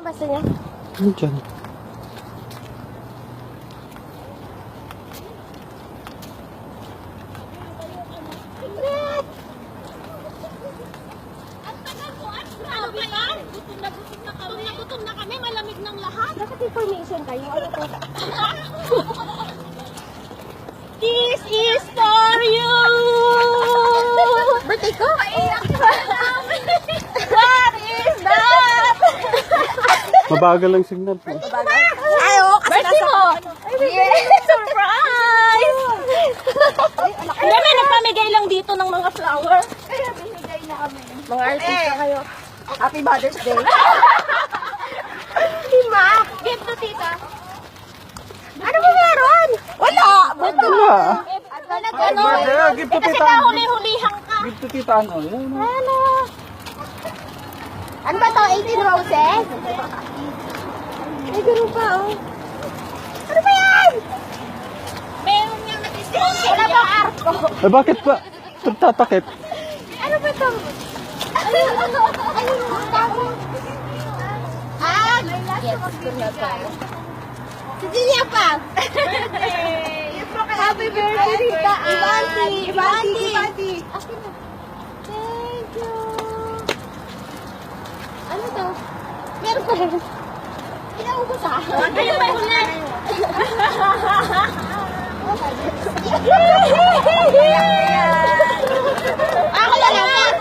pwesto niya? Diyan. Gutom na kami, malamig ng lahat. Dapat information kayo. Ano to? This is for you! Birthday ko? What is that? Mabagal lang signal po. Ayo, kasi birthday mo! Yes! Surprise! Hindi, may nagpamigay lang dito ng mga flower. Kaya binigay na kami. Mga artista kayo. Happy Mother's Day. Ma, gift to tita. Ano ba meron? Wala! Wala. Ano? Gift to Kasi tita. kahuli-hulihan ka. Gift to tita ano? Ano? Ano ba to? 18 roses? Ay, gano'n pa, oh. Ano ba yan? Meron niyang nag-discount. Wala ba arko? Eh bakit ba? Tatakit. Ano ba to? Ah, yes, si Julia pa. Happy birthday, Rita. Ivanti. Thank you. Ano to? Meron pa rin. Pinaubos ah. Ayun ba huli? Ako na lang.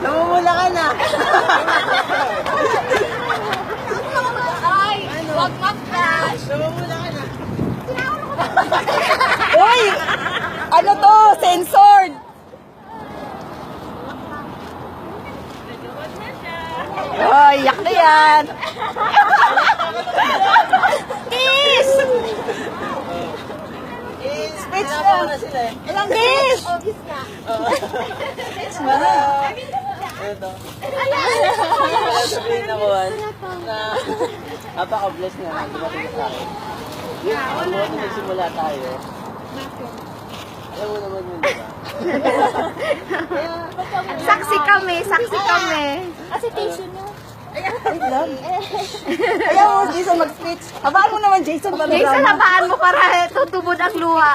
Namumula ka na. Ay, wag mag-crash. Namumula ka na. Uy! Ano to? Censored! Ay, yak na yan! Kiss! Speech na sila eh. Ilang kiss? Obvious na. Speech na. Ito. Sabihin ako na napaka-bless na dumating sa akin. Wala na. Nagsimula tayo. Alam mo naman yun, diba? Saksi kami. Kasi tissue nyo. Ayaw mo, Jason, mag-speech. Habaan mo naman, Jason. Jason, habaan mo para tutubod ang luha.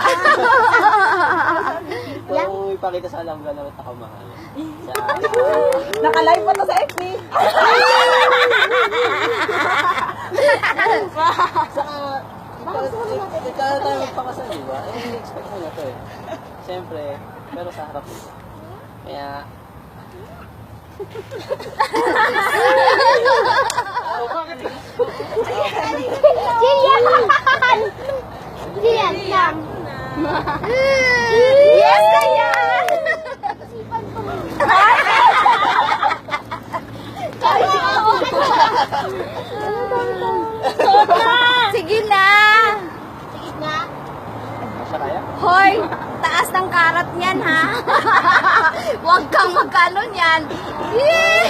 Kung ipakita sa alam gano'n ako mahal. Naka-live pa to sa FB. Saka, ikaw na tayo magpakasal, di ba? Eh, expect mo na to eh. Siyempre, pero sa harap nito. Kaya, Jillian lang. Yes, ganyan! Sige na! masya kaya? Hoy! Taas ng karat niyan, ha? Huwag kang magkano niyan. Yeah!